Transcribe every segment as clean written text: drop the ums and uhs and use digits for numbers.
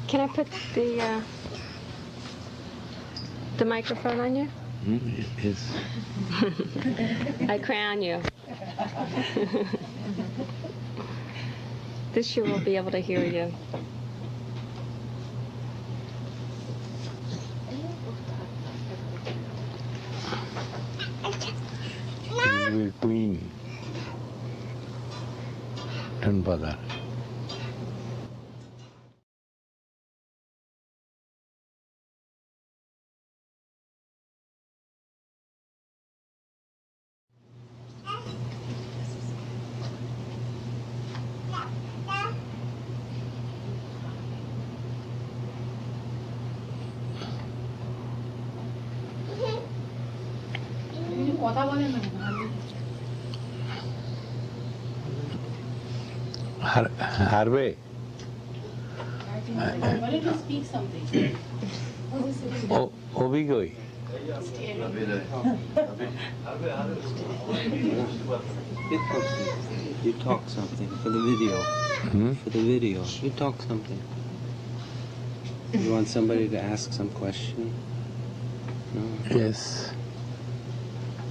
Can I put the microphone on you? Yes. I crown you. This year we'll be able to hear you. You will be queen. Don't bother. Harvey. Why don't you speak something? Obigoi. You talk something for the video. For the video. You talk something. You want somebody to ask some question? No? Yes.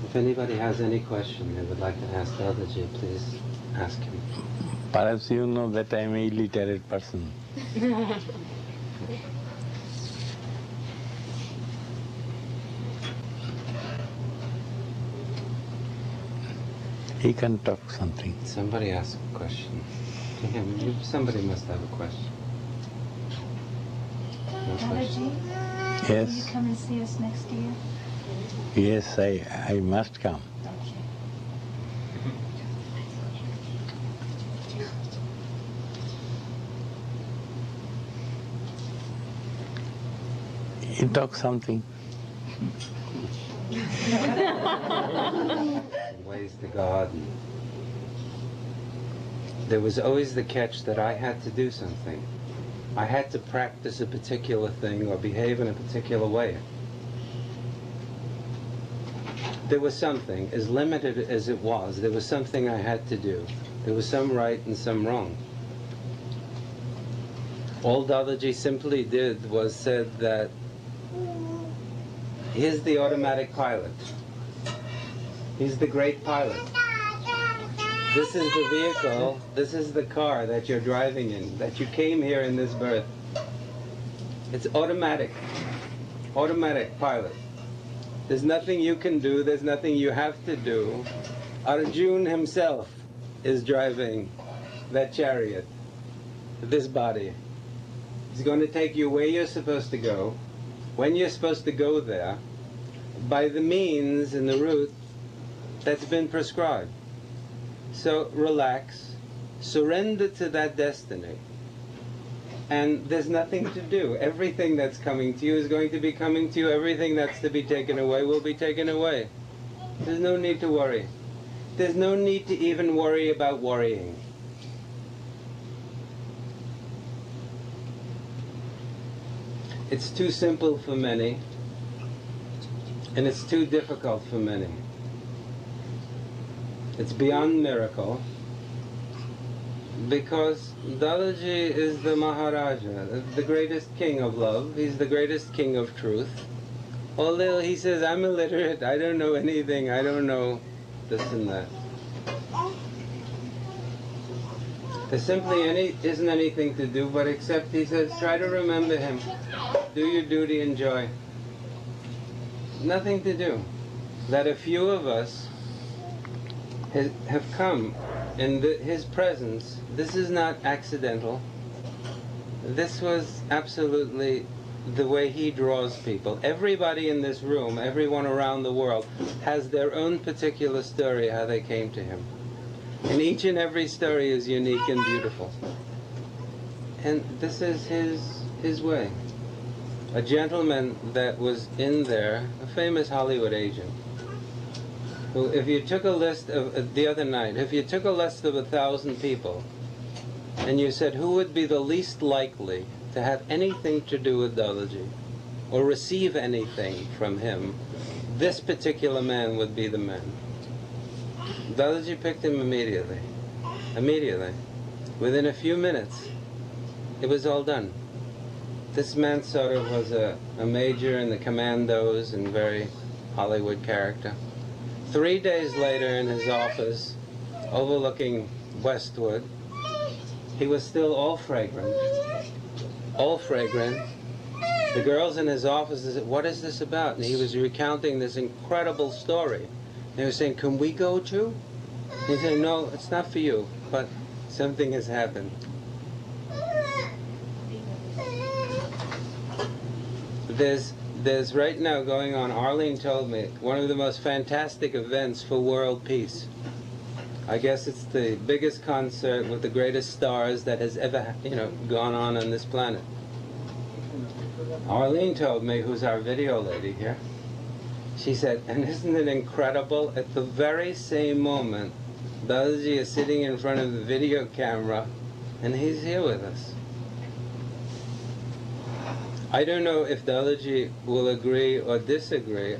If anybody has any question they would like to ask Dadaji, please ask him. Perhaps you know that I am an illiterate person. He can talk something. Somebody ask a question to him. Somebody must have a question. No question? Dadaji, Yes. will you come and see us next year? Yes, I must come. You talk something. Ways to God. There was always the catch that I had to do something. I had to practice a particular thing or behave in a particular way. There was something, as limited as it was, there was something I had to do. There was some right and some wrong. All Dadaji simply did was said that he's the automatic pilot. He's the great pilot. This is the vehicle, this is the car that you're driving in, that you came here in this birth. It's automatic. Automatic pilot. There's nothing you can do, there's nothing you have to do. Arjuna himself is driving that chariot, this body. He's going to take you where you're supposed to go, when you're supposed to go there, by the means and the route that's been prescribed. So relax, surrender to that destiny, and there's nothing to do. Everything that's coming to you is going to be coming to you. Everything that's to be taken away will be taken away. There's no need to worry. There's no need to even worry about worrying. It's too simple for many, and it's too difficult for many. It's beyond miracle, because Dadaji is the Maharaja, the greatest king of love. He's the greatest king of truth. Although he says, I'm illiterate, I don't know anything, I don't know this and that. There simply isn't anything to do, but except he says, try to remember him. Do your duty, enjoy. Nothing to do. That a few of us have come in his presence. This is not accidental. This was absolutely the way he draws people. Everybody in this room, everyone around the world, has their own particular story how they came to him. And each and every story is unique and beautiful. And this is his way. A gentleman that was in there, a famous Hollywood agent, who, if you took a list of, the other night, if you took a list of 1,000 people, and you said who would be the least likely to have anything to do with Dadaji, or receive anything from him, this particular man would be the man. Dadaji picked him immediately. Immediately. Within a few minutes, it was all done. This man sort of was a major in the commandos and very Hollywood character. 3 days later in his office, overlooking Westwood, he was still all fragrant. All fragrant. The girls in his office said, "What is this about?" And he was recounting this incredible story. They were saying, "Can we go too?" He said, "No, it's not for you, but something has happened." There's right now going on, Arlene told me, one of the most fantastic events for world peace. I guess it's the biggest concert with the greatest stars that has ever, gone on this planet. Arlene told me, who's our video lady here, she said, and isn't it incredible, at the very same moment, Dadaji is sitting in front of the video camera, and he's here with us. I don't know if Dadaji will agree or disagree.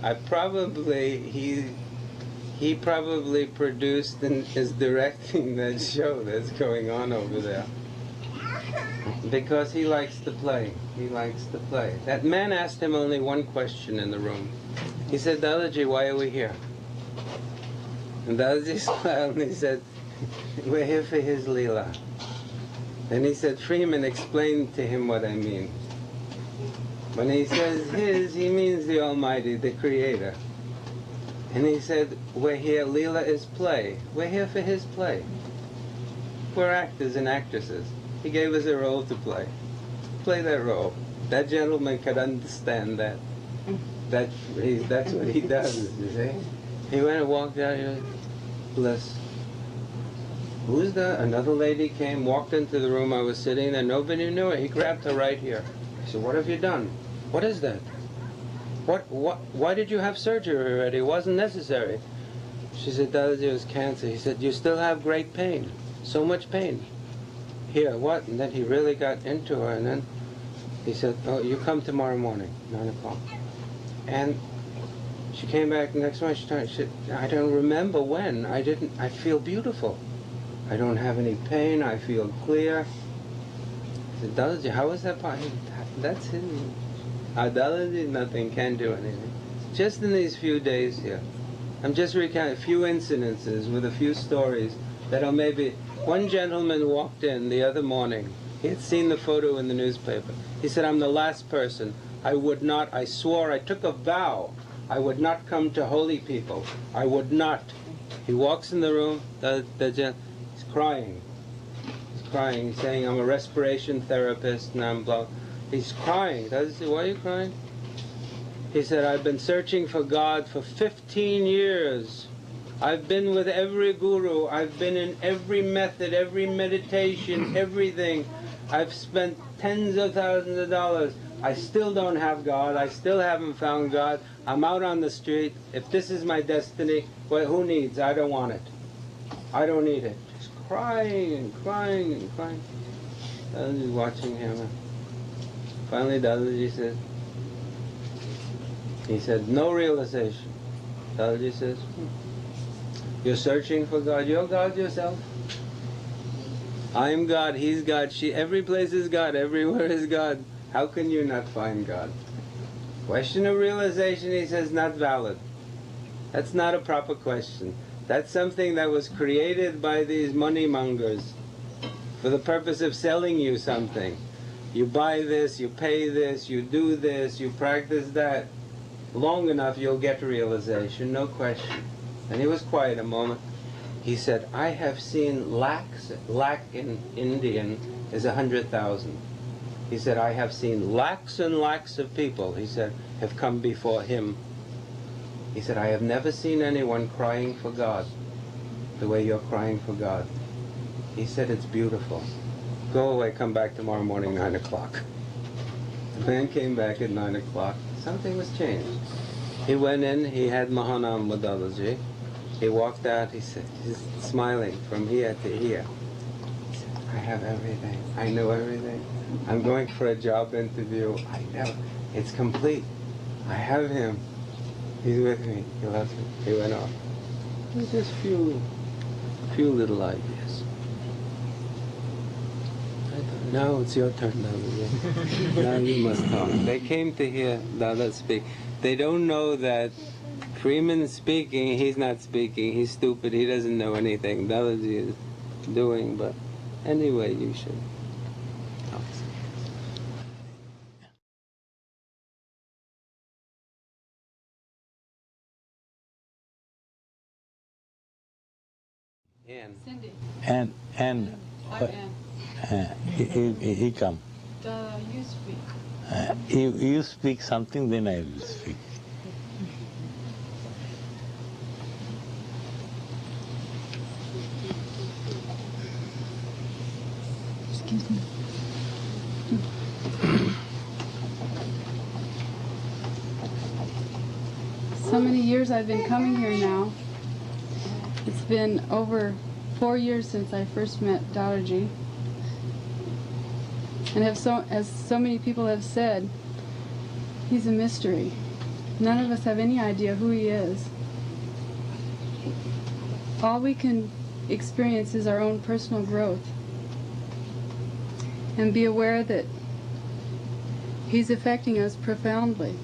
He probably produced and is directing that show that's going on over there. Because he likes to play. He likes to play. That man asked him only one question in the room. He said, "Dadaji, why are we here?" And Dadaji smiled and he said, "We're here for his Leela." And he said, "Freeman, explain to him what I mean." When he says his, he means the Almighty, the Creator. And he said, "We're here, Leela is play. We're here for his play. We're actors and actresses. He gave us a role to play. Play that role." That gentleman could understand that. That's what he does, you see. He went and walked out here, bliss. Who's that? Another lady came, walked into the room I was sitting there. Nobody knew it. He grabbed her right here. He said, "What have you done? What is that? Why did you have surgery already? It wasn't necessary." She said, "Dadaji, it was cancer." He said, "You still have great pain. So much pain." "Here, what?" And then he really got into her, and then he said, "Oh, you come tomorrow morning, 9 o'clock. And she came back the next morning. She said, "I don't remember when. I feel beautiful. I don't have any pain. I feel clear." I said, "Dadaji, how is that possible?" That's hidden. Dadaji, nothing, can't do anything. Just in these few days here, I'm just recounting a few incidences with a few stories that'll maybe... One gentleman walked in the other morning. He had seen the photo in the newspaper. He said, "I'm the last person. I swore, I took a vow, I would not come to holy people. I would not." He walks in the room, he's crying. He's crying, he's saying, "I'm a respiration therapist and I'm blah." He's crying. Does he say, "Why are you crying?" He said, "I've been searching for God for 15 years. I've been with every guru. I've been in every method, every meditation, everything. I've spent tens of thousands of dollars. I still don't have God. I still haven't found God. I'm out on the street. If this is my destiny, well, who needs? I don't want it. I don't need it." Just crying and crying and crying. Dadaji's watching him. Finally, Dadaji said, he said, "No realization." Dadaji says, "You're searching for God. You're God yourself. I'm God, he's God, every place is God, everywhere is God. How can you not find God?" Question of realization, he says, not valid. That's not a proper question. That's something that was created by these money mongers for the purpose of selling you something. You buy this, you pay this, you do this, you practice that. Long enough you'll get realization, no question. And he was quiet a moment. He said, "I have seen lakhs in Indian is 100,000. He said, "I have seen lakhs and lakhs of people," he said, "have come before him." He said, "I have never seen anyone crying for God the way you're crying for God." He said, "It's beautiful. Go away, come back tomorrow morning, 9 o'clock. The man came back at 9 o'clock. Something was changed. He went in, he had Mahanam with Dadaji. He walked out, he said, he's smiling from here to here. He said, "I have everything. I know everything. I'm going for a job interview. I know. It's complete. I have him. He's with me. He loves me." He went off. Just few little ideas. Now it's your turn, Dadaji. Now you must talk. They came to hear Dada speak. They don't know that Freeman's speaking, he's not speaking, he's stupid, he doesn't know anything. Dadaji is doing, but anyway, you should talk. Ann. Cindy. And I'm Ann. he come. You speak. You speak something, then I will speak. Excuse me. So many years I've been coming here now. It's been over 4 years since I first met Dadaji. And as so many people have said, he's a mystery. None of us have any idea who he is. All we can experience is our own personal growth and be aware that he's affecting us profoundly.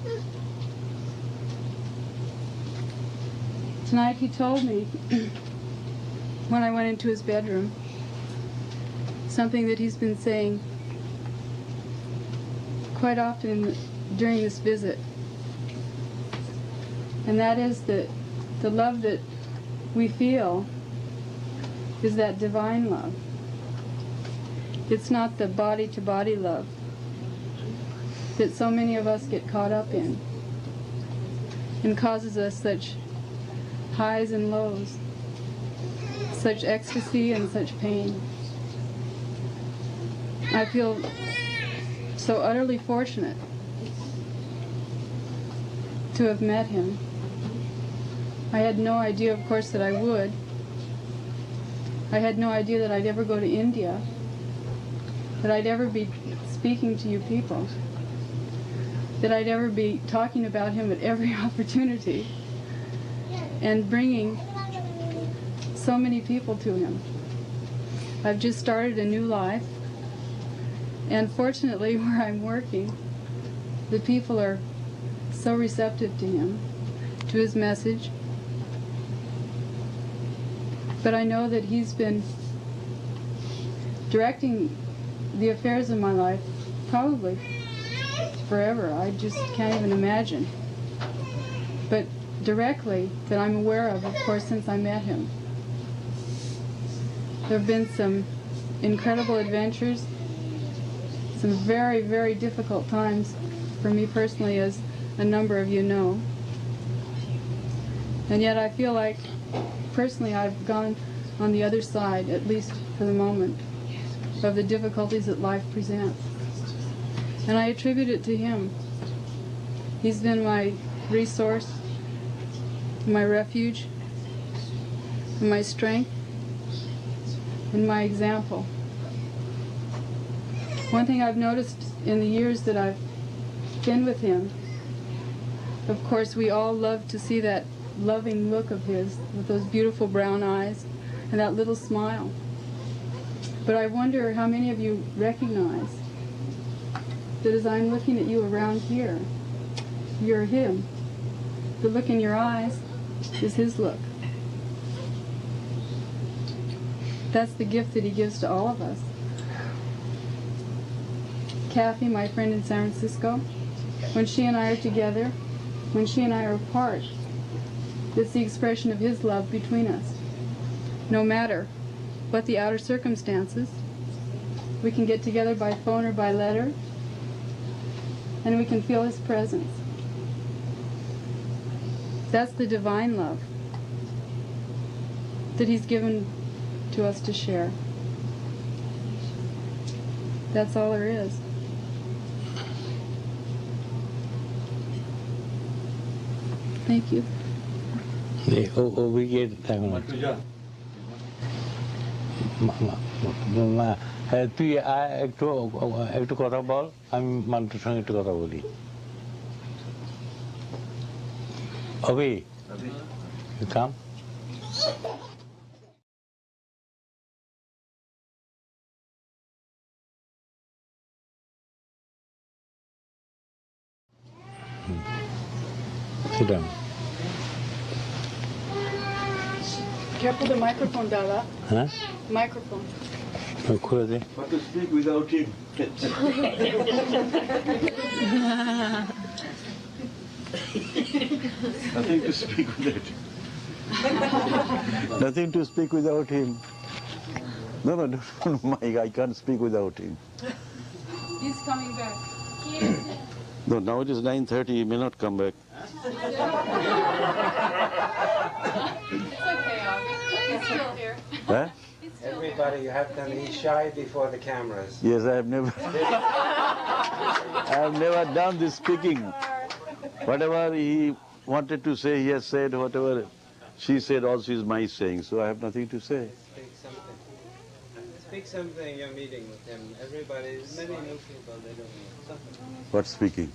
Tonight he told me, when I went into his bedroom, something that he's been saying quite often during this visit. And that is that the love that we feel is that divine love. It's not the body-to-body love that so many of us get caught up in and causes us such highs and lows, such ecstasy and such pain. I feel so utterly fortunate to have met him. I had no idea, of course, that I would. I had no idea that I'd ever go to India, that I'd ever be speaking to you people, that I'd ever be talking about him at every opportunity and bringing so many people to him. I've just started a new life, and fortunately where I'm working, the people are so receptive to him, to his message. But I know that he's been directing the affairs of my life probably forever. I just can't even imagine. But directly, that I'm aware of course, since I met him. There have been some incredible adventures, some very, very difficult times for me personally, as a number of you know. And yet I feel like, personally, I've gone on the other side, at least for the moment, of the difficulties that life presents. And I attribute it to him. He's been my resource, my refuge, my strength, and my example. One thing I've noticed in the years that I've been with him, of course we all love to see that loving look of his with those beautiful brown eyes and that little smile. But I wonder how many of you recognize that as I'm looking at you around here, you're him. The look in your eyes is his look. That's the gift that he gives to all of us. Kathy, my friend in San Francisco, when she and I are together, when she and I are apart, it's the expression of his love between us. No matter what the outer circumstances, we can get together by phone or by letter, and we can feel his presence. That's the divine love that he's given to us to share. That's all there is. Thank you. We get তুই একটু কথা বল, আমি মানুষের সঙ্গে একটু কথা বলি। অভি, কাম। down. Careful the microphone, Dada. Huh? Microphone. খুলে দে। But to speak without him. Nothing to speak with it. Nothing to speak without him. No, Mike, I can't speak without him. He's coming back. No, now it is 9:30, he may not come back. It's okay, Avi. He's still here. Huh? Everybody, you have to be shy before the cameras. Yes, I have never done this speaking. Whatever he wanted to say, he has said. Whatever she said also is my saying. So I have nothing to say. Speak something. Speak something, you're meeting with him. Everybody, many new people, they don't know. Something. What speaking?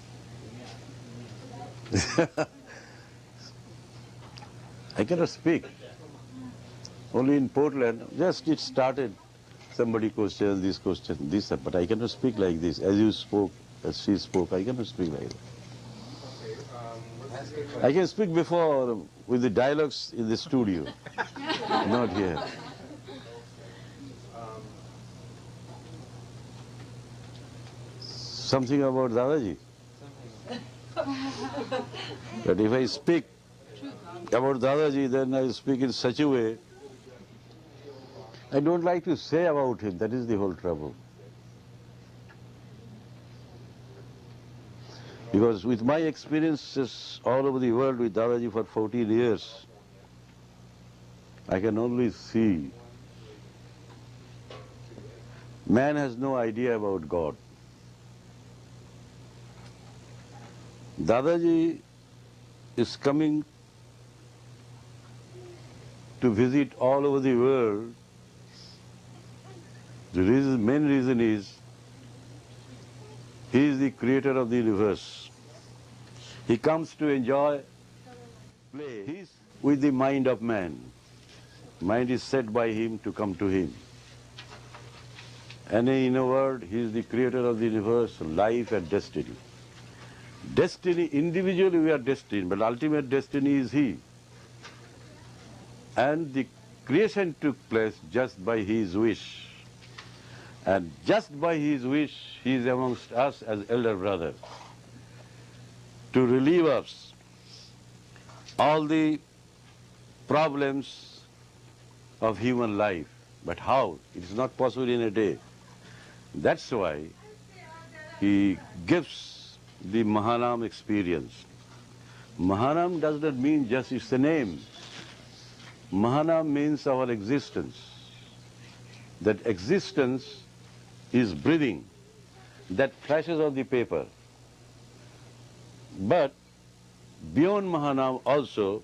I cannot speak. Only in Portland, just it started. Somebody questioned this, but I cannot speak like this. As you spoke, as she spoke, I cannot speak like that. Ask a question. I can speak before with the dialogues in the studio, not here. Something about Dadaji. But if I speak about Dadaji, then I speak in such a way. I don't like to say about him, that is the whole trouble. Because with my experiences all over the world with Dadaji for 14 years, I can only see man has no idea about God. Dadaji is coming to visit all over the world. The main reason is he is the creator of the universe. He comes to enjoy play. He is with the mind of man. Mind is set by him to come to him. And in a word, he is the creator of the universe, life and destiny. Destiny, individually we are destined, but ultimate destiny is he. And the creation took place just by his wish. And just by his wish, he is amongst us as elder brother to relieve us all the problems of human life. But how? It is not possible in a day. That's why he gives the Mahanam experience. Mahanam does not mean just it's a name. Mahanam means our existence. That existence is breathing, that flashes on the paper. But beyond Mahanam also,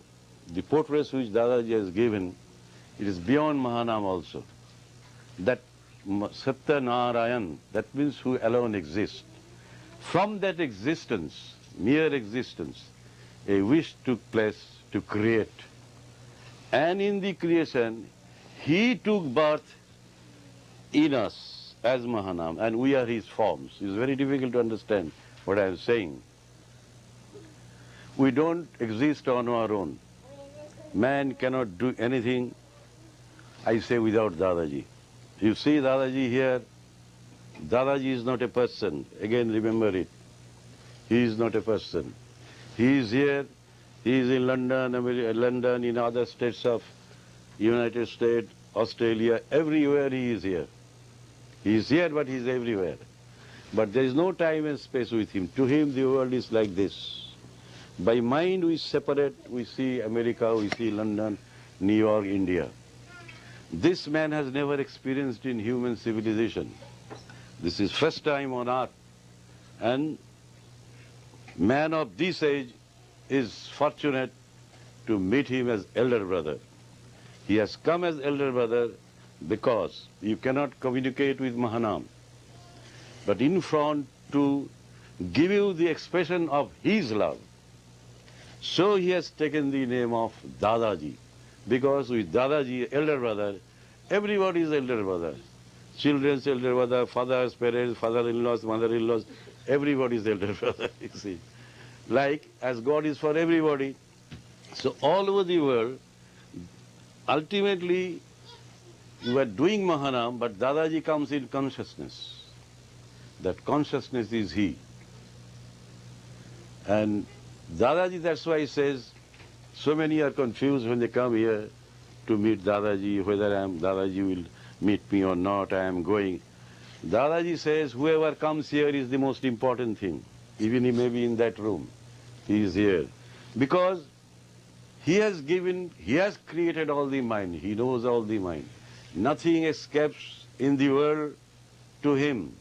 the portraits which Dadaji has given, it is beyond Mahanam also. That Satya Narayan, that means who alone exists. From that existence, mere existence, a wish took place to create. And in the creation, he took birth in us as Mahanam, and we are his forms. It's very difficult to understand what I am saying. We don't exist on our own. Man cannot do anything, I say, without Dadaji. You see Dadaji here, Dadaji is not a person. Again, remember it. He is not a person. He is here, he is in London, in other states of United States, Australia, everywhere he is here. He is here, but he is everywhere. But there is no time and space with him. To him, the world is like this. By mind, we separate, we see America, we see London, New York, India. This man has never experienced in human civilization. This is first time on earth. And man of this age is fortunate to meet him as elder brother. He has come as elder brother because you cannot communicate with Mahanam. But in front to give you the expression of his love. So he has taken the name of Dadaji. Because with Dadaji, elder brother, everybody is elder brother. Children's elder brother, fathers, parents, father-in-laws, mother-in-laws, everybody is elder brother, you see. Like, as God is for everybody, So all over the world, ultimately, you are doing Mahanam, but Dadaji comes in consciousness. That consciousness is he. And Dadaji, that's why he says, so many are confused when they come here to meet Dadaji, whether Dadaji will meet me or not, I am going. Dadaji says, whoever comes here is the most important thing. Even he may be in that room, he is here. Because he has created all the mind, he knows all the mind. Nothing escapes in the world to him.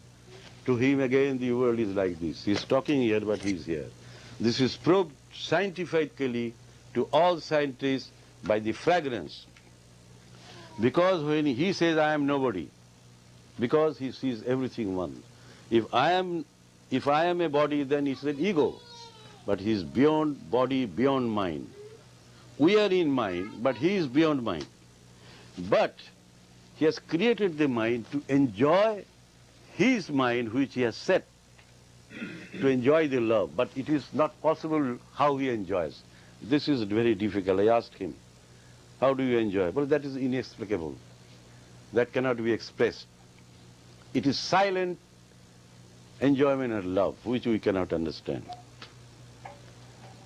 To him again the world is like this. He is talking here, but he is here. This is proved scientifically to all scientists by the fragrance. Because when he says, I am nobody, because he sees everything one. If I am a body, then it's an ego. But he is beyond body, beyond mind. We are in mind, but he is beyond mind. But he has created the mind to enjoy his mind, which he has set, to enjoy the love. But it is not possible how he enjoys. This is very difficult. I asked him, how do you enjoy? Well, that is inexplicable. That cannot be expressed. It is silent enjoyment and love, which we cannot understand.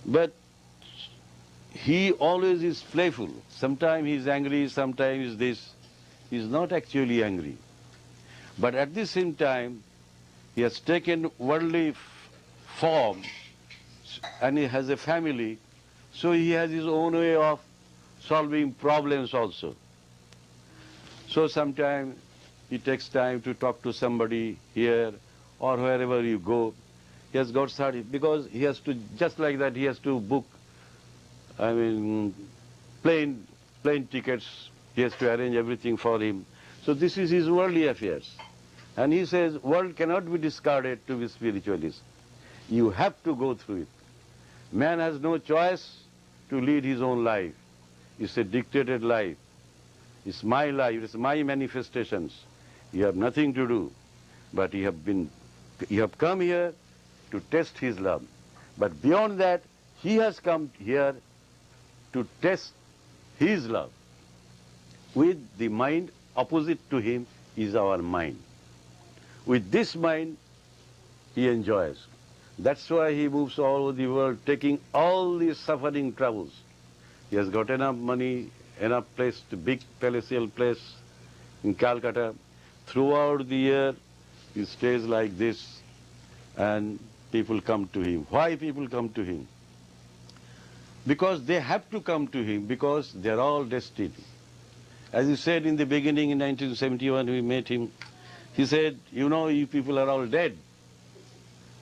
But he always is playful. Sometimes he is angry, sometimes he is this. He is not actually angry. But at the same time, he has taken worldly form and he has a family, so he has his own way of solving problems also. So sometimes he takes time to talk to somebody here or wherever you go. He has got started because he has to, just like that, he has to book, plane tickets. He has to arrange everything for him. So this is his worldly affairs. And he says, world cannot be discarded to be spiritualist. You have to go through it. Man has no choice to lead his own life. It's a dictated life. It's my life, it's my manifestations. You have nothing to do. But you have come here to test his love. But beyond that, he has come here to test his love. With the mind opposite to him is our mind. With this mind, he enjoys. That's why he moves all over the world, taking all these suffering troubles. He has got enough money, enough place, big palatial place in Calcutta. Throughout the year, he stays like this, and people come to him. Why people come to him? Because they have to come to him, because they're all destined. As he said in the beginning, in 1971, we met him. He said, you know, you people are all dead.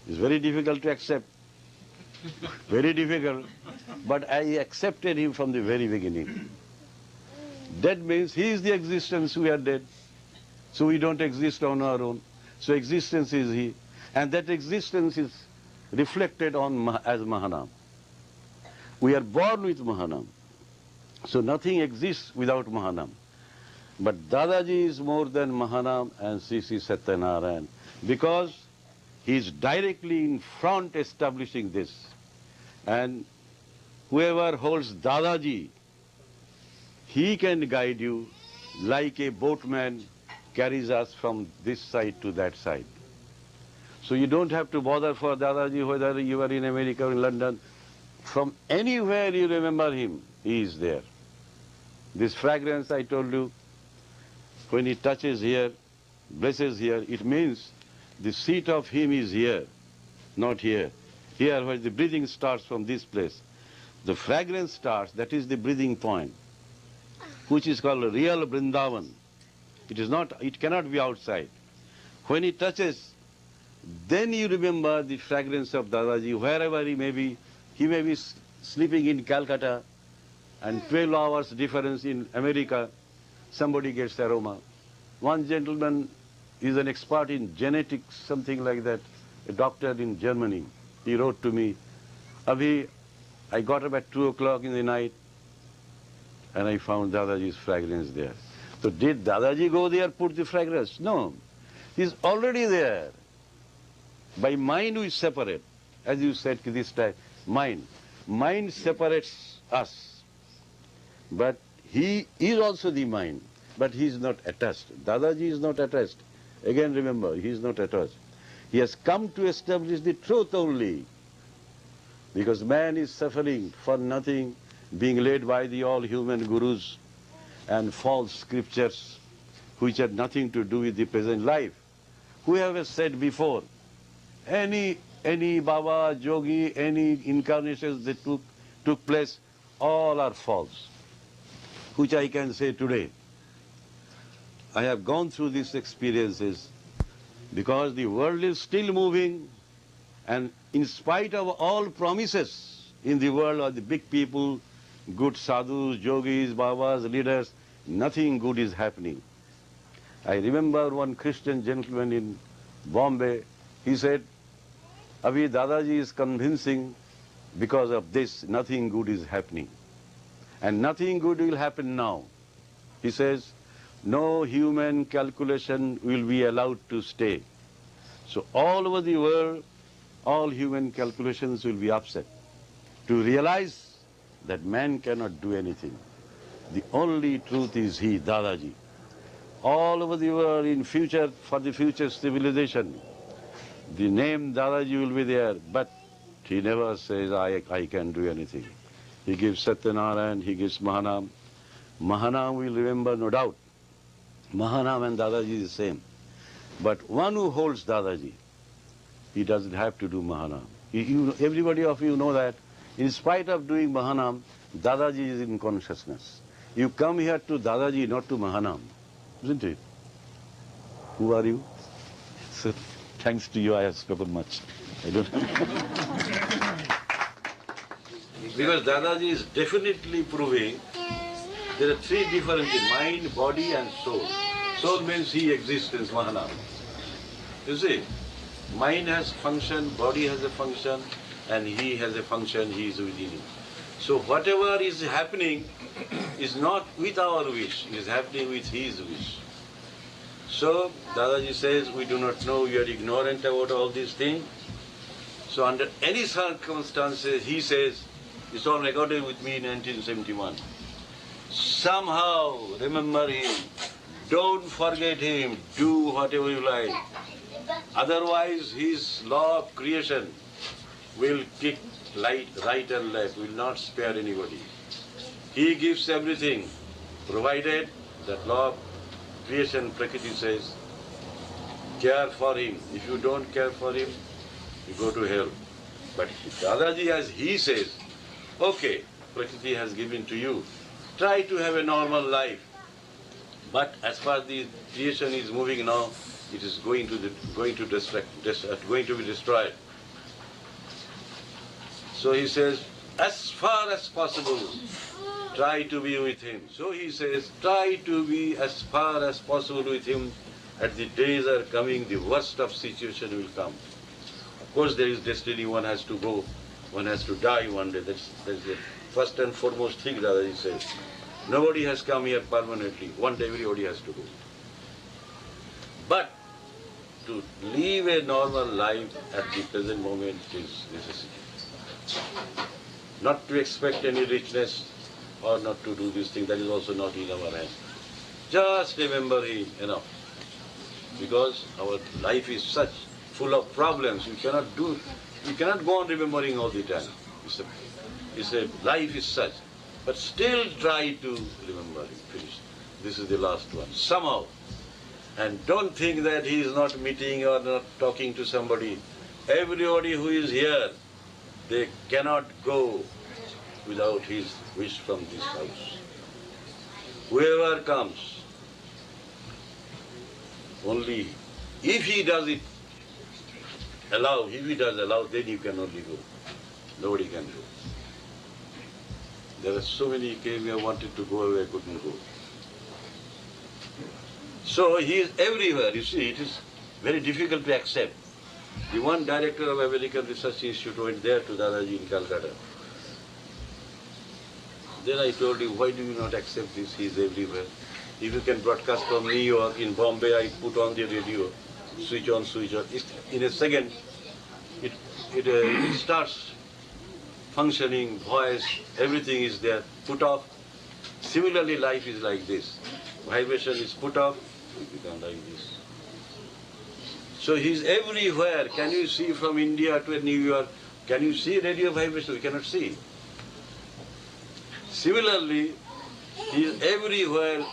It's very difficult to accept. Very difficult. But I accepted him from the very beginning. Dead means he is the existence, we are dead. So we don't exist on our own. So existence is he. And that existence is reflected on as Mahanam. We are born with Mahanam. So nothing exists without Mahanam. But Dadaji is more than Mahanam and Sri Satyanarayan, because he is directly in front establishing this. And whoever holds Dadaji, he can guide you like a boatman carries us from this side to that side. So you don't have to bother for Dadaji, whether you are in America or in London. From anywhere you remember him, he is there. This fragrance I told you, when he touches here, blesses here, it means the seat of him is here, not here. Here where the breathing starts from this place. The fragrance starts, that is the breathing point, which is called a real Vrindavan. It cannot be outside. When he touches, then you remember the fragrance of Dadaji, wherever he may be. He may be sleeping in Calcutta, and 12 hours difference in America, somebody gets aroma. One gentleman is an expert in genetics, something like that, a doctor in Germany. He wrote to me, Abhi, I got up at 2 o'clock in the night, and I found Dadaji's fragrance there. So did Dadaji go there, put the fragrance? No. He's already there. By mind we separate. As you said this time, mind. Mind separates us. But he is also the mind, but he is not attached. Dadaji is not attached. Again remember, he is not attached. He has come to establish the truth only. Because man is suffering for nothing, being led by the all-human gurus and false scriptures which had nothing to do with the present life. Whoever said before, any Baba, Yogi, any incarnations that took place, all are false. Which I can say today. I have gone through these experiences because the world is still moving, and in spite of all promises in the world of the big people, good sadhus, yogis, babas, leaders, nothing good is happening. I remember one Christian gentleman in Bombay, he said, Abhi Dadaji is convincing because of this, nothing good is happening. And nothing good will happen now. He says, no human calculation will be allowed to stay. So all over the world, all human calculations will be upset. To realize that man cannot do anything. The only truth is he, Dadaji. All over the world in future, for the future civilization, the name Dadaji will be there, but he never says, I can do anything. He gives Satyanarayan, he gives Mahanam. Mahanam will remember, no doubt. Mahanam and Dadaji is the same. But one who holds Dadaji, he doesn't have to do Mahanam. Everybody of you know that in spite of doing Mahanam, Dadaji is in consciousness. You come here to Dadaji, not to Mahanam, isn't it? Who are you? So, thanks to you I have spoken much. I don't Because Dadaji is definitely proving there are three different things, mind, body and soul. Soul means he exists in Mahanam. You see, mind has function, body has a function, and he has a function, he is within him. So whatever is happening is not with our wish, it is happening with his wish. So Dadaji says, we do not know, we are ignorant about all these things. So under any circumstances, he says, it's all recorded with me in 1971. Somehow remember him, don't forget him, do whatever you like. Otherwise his law of creation will kick right and left, will not spare anybody. He gives everything, provided that law of creation, Prakriti says, care for him. If you don't care for him, you go to hell. But Dadaji, as he says, okay, Prakriti has given to you, try to have a normal life. But as far as the creation is moving now, it is going to be destroyed. So he says, as far as possible, try to be with him. So he says, try to be as far as possible with him. As the days are coming, the worst of situation will come. Of course, there is destiny. One has to go. One has to die one day. That's the first and foremost thing that he says. Nobody has come here permanently. One day everybody has to go. But to live a normal life at the present moment is necessary. Not to expect any richness or not to do this thing, that is also not in our hands. Just remember him enough. Because our life is such full of problems, you cannot go on remembering all the time. Life is such. But still try to remember him. Finish. This is the last one. Somehow. And don't think that he is not meeting or not talking to somebody. Everybody who is here, they cannot go without his wish from this house. Whoever comes, only if he does it allow, if he does allow, then you can only go. Nobody can go. There are so many came here, wanted to go away, couldn't go. So he is everywhere, you see, it is very difficult to accept. The one director of American Research Institute went there to Dadaji in Calcutta. Then I told him, why do you not accept this? He is everywhere. If you can broadcast from New York, in Bombay, I put on the radio, switch on, switch on. In a second, it starts functioning, voice, everything is there, put off. Similarly, life is like this. Vibration is put off, we become like this. So he's everywhere. Can you see from India to New York? Can you see radio vibration? We cannot see. Similarly, he is everywhere,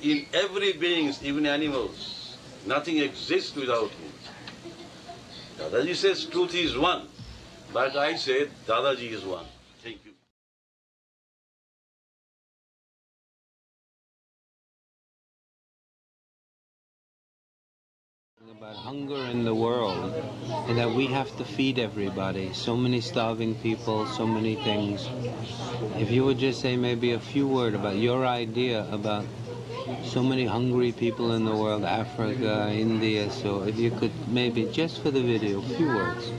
in every being, even animals. Nothing exists without him. Dadaji says truth is one, but I say Dadaji is one. Thank you. About hunger in the world, and that we have to feed everybody. So many starving people, so many things. If you would just say maybe a few words about your idea about so many hungry people in the world, Africa, India, so if you could maybe just for the video, a few words.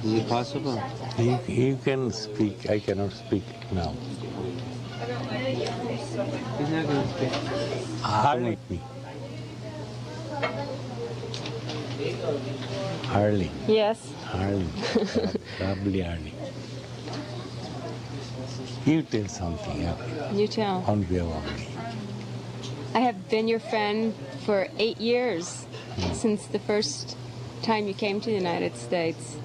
Is it possible? You can speak, I cannot speak now. He's not going to speak. Hardly me. Hardly. Yes. Hardly. Probably hardly. You tell something You tell. on behalf of me. I have been your friend for 8 years, since the first time you came to the United States.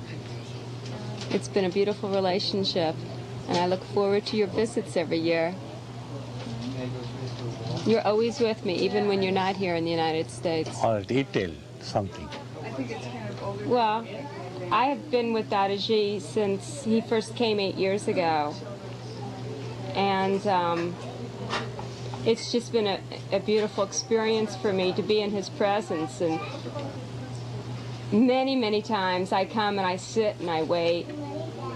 It's been a beautiful relationship, and I look forward to your visits every year. You're always with me, even when you're not here in the United States. All right, you tell something. Well, I have been with Dadaji since he first came 8 years ago. And it's just been a beautiful experience for me to be in his presence. And many, many times I come and I sit and I wait,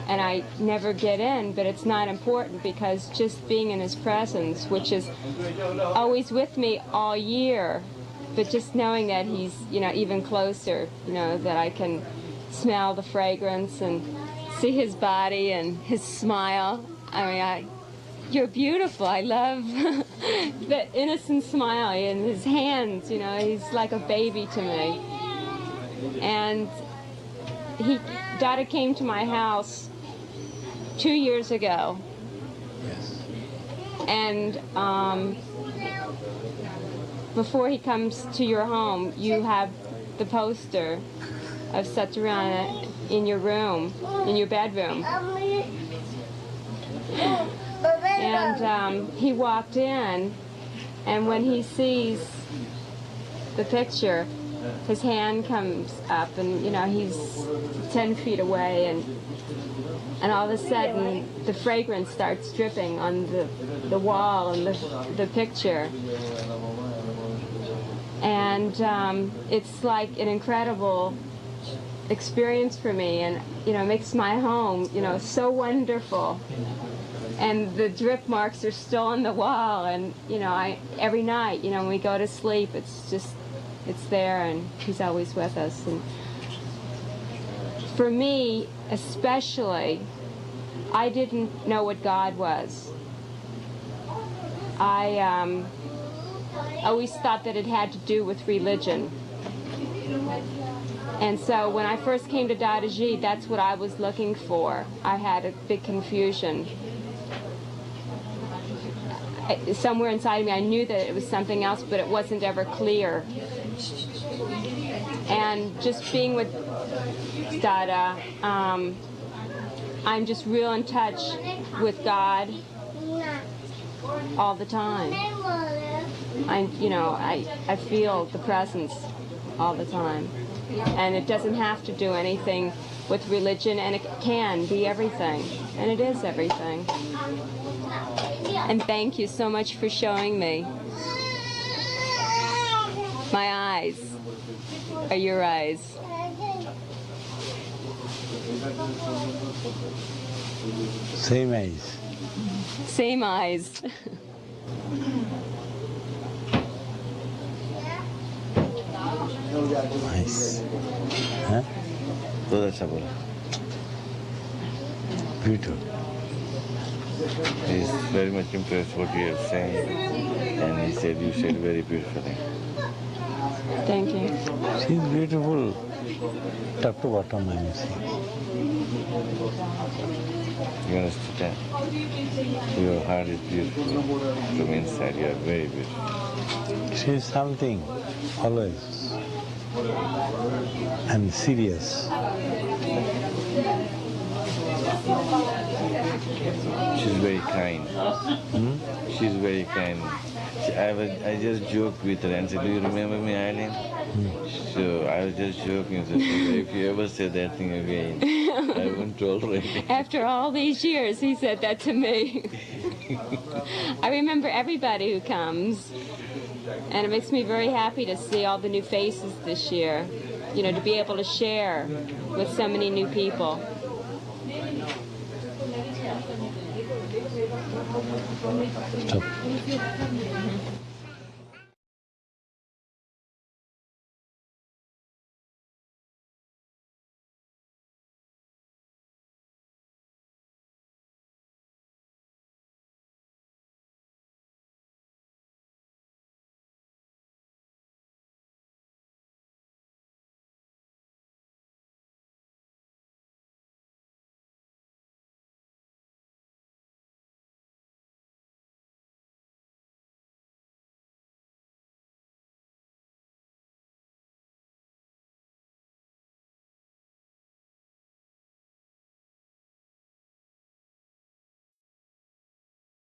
and I never get in, but it's not important, because just being in his presence, which is always with me all year, but just knowing that he's, even closer, that I can smell the fragrance and see his body and his smile. You're beautiful. I love the innocent smile and his hands, he's like a baby to me. And Dada came to my house 2 years ago. Yes. And before he comes to your home, you have the poster of Satyarana in your room, in your bedroom. And he walked in, and when he sees the picture, his hand comes up, and he's 10 feet away, and all of a sudden the fragrance starts dripping on the wall and the picture. And it's like an incredible experience for me, and it makes my home so wonderful. And the drip marks are still on the wall, and every night when we go to sleep, it's there, and he's always with us. And for me especially, I didn't know what God was. I always thought that it had to do with religion. And so when I first came to Dadaji, that's what I was looking for. I had a big confusion. Somewhere inside of me, I knew that it was something else, but it wasn't ever clear. And just being with Dada, I'm just real in touch with God all the time. I feel the presence all the time. And it doesn't have to do anything with religion, and it can be everything. And it is everything. And thank you so much for showing me. My eyes are your eyes. Same eyes. Same eyes. Nice. Huh? Beautiful. He's very much impressed what you have said, and he said you said very beautifully. Thank you. She's beautiful. Top to bottom, I'm saying. You understand? Your heart is beautiful. From inside, you are very beautiful. She's something, always, and serious. She's very kind. She's very kind. I just joked with her and said, "Do you remember me, Eileen?" So I was just joking. So if you ever say that thing again, I won't tolerate it. After all these years, he said that to me. I remember everybody who comes, and it makes me very happy to see all the new faces this year. You know, to be able to share with so many new people. Stop.